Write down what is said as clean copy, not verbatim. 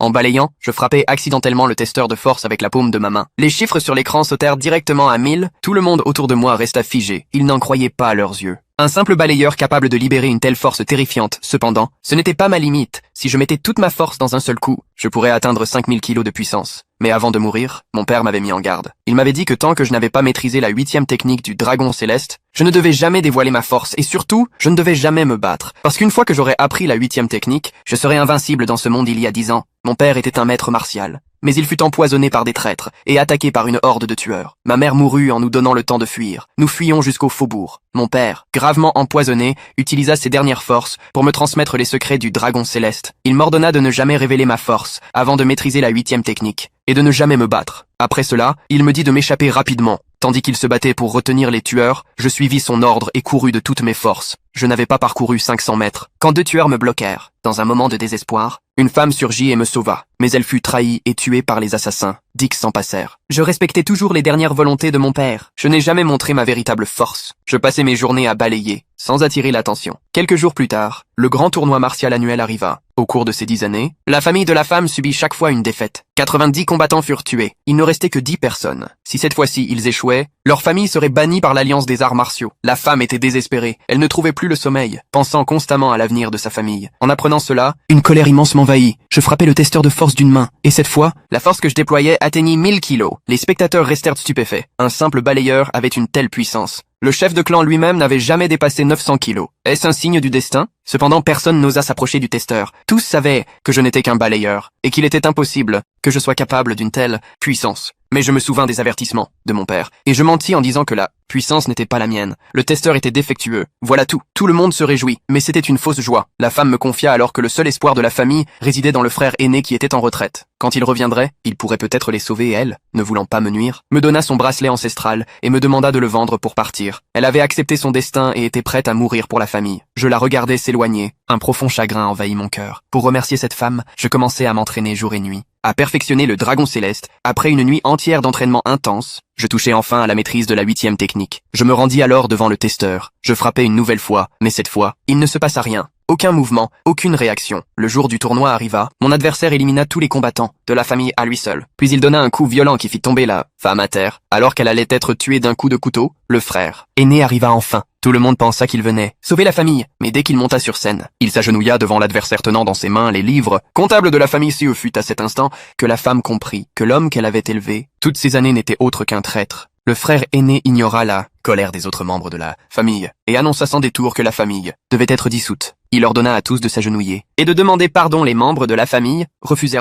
En balayant, je frappai accidentellement le testeur de force avec la paume de ma main. Les chiffres sur l'écran sautèrent directement à 1000. Tout le monde autour de moi resta figé. Ils n'en croyaient pas à leurs yeux. Un simple balayeur capable de libérer une telle force terrifiante, cependant, ce n'était pas ma limite. Si je mettais toute ma force dans un seul coup, je pourrais atteindre 5000 kilos de puissance. Mais avant de mourir, mon père m'avait mis en garde. Il m'avait dit que tant que je n'avais pas maîtrisé la 8e technique du dragon céleste, je ne devais jamais dévoiler ma force et surtout, je ne devais jamais me battre. Parce qu'une fois que j'aurais appris la 8e technique, je serais invincible dans ce monde il y a 10 ans. Mon père était un maître martial. Mais il fut empoisonné par des traîtres et attaqué par une horde de tueurs. Ma mère mourut en nous donnant le temps de fuir. Nous fuyions jusqu'au faubourg. Mon père, gravement empoisonné, utilisa ses dernières forces pour me transmettre les secrets du dragon céleste. Il m'ordonna de ne jamais révéler ma force avant de maîtriser la 8e technique et de ne jamais me battre. Après cela, il me dit de m'échapper rapidement. Tandis qu'il se battait pour retenir les tueurs, je suivis son ordre et courus de toutes mes forces. Je n'avais pas parcouru 500 mètres quand 2 tueurs me bloquèrent. Dans un moment de désespoir, une femme surgit et me sauva. Mais elle fut trahie et tuée par les assassins. Dix s'en passèrent. Je respectais toujours les dernières volontés de mon père. Je n'ai jamais montré ma véritable force. Je passais mes journées à balayer, sans attirer l'attention. Quelques jours plus tard, le grand tournoi martial annuel arriva. Au cours de ces 10 années, la famille de la femme subit chaque fois une défaite. 90 combattants furent tués. Il ne restait que 10 personnes. Si cette fois-ci ils échouaient, leur famille serait bannie par l'Alliance des arts martiaux. La femme était désespérée. Elle ne trouvait plus le sommeil, pensant constamment à l'avenir de sa famille. En apprenant cela, une colère immense m'envahit. Je frappai le testeur de force d'une main. Et cette fois, la force que je déployais atteignit 1000 kilos. Les spectateurs restèrent stupéfaits. Un simple balayeur avait une telle puissance. Le chef de clan lui-même n'avait jamais dépassé 900 kilos. Est-ce un signe du destin? Cependant, personne n'osa s'approcher du testeur. Tous savaient que je n'étais qu'un balayeur, et qu'il était impossible que je sois capable d'une telle puissance. Mais je me souvins des avertissements de mon père, et je mentis en disant que la puissance n'était pas la mienne. Le testeur était défectueux. Voilà tout. Tout le monde se réjouit, mais c'était une fausse joie. La femme me confia alors que le seul espoir de la famille résidait dans le frère aîné qui était en retraite. Quand il reviendrait, il pourrait peut-être les sauver et elle, ne voulant pas me nuire, me donna son bracelet ancestral et me demanda de le vendre pour partir. Elle avait accepté son destin et était prête à mourir pour la famille. Je la regardais s'éloigner. Un profond chagrin envahit mon cœur. Pour remercier cette femme, je commençai à m'entraîner jour et nuit, à perfectionner le dragon céleste. Après une nuit entière d'entraînement intense, je touchai enfin à la maîtrise de la 8e technique. Je me rendis alors devant le testeur. Je frappai une nouvelle fois, mais cette fois, il ne se passa rien. Aucun mouvement, aucune réaction. Le jour du tournoi arriva, mon adversaire élimina tous les combattants, de la famille à lui seul. Puis il donna un coup violent qui fit tomber la femme à terre. Alors qu'elle allait être tuée d'un coup de couteau, le frère aîné arriva enfin. Tout le monde pensa qu'il venait sauver la famille, mais dès qu'il monta sur scène, il s'agenouilla devant l'adversaire tenant dans ses mains les livres comptables de la famille. Ce fut à cet instant que la femme comprit que l'homme qu'elle avait élevé, toutes ces années n'était autre qu'un traître. Le frère aîné ignora la colère des autres membres de la famille et annonça sans détour que la famille devait être dissoute. Il ordonna à tous de s'agenouiller et de demander pardon. Les membres de la famille refusèrent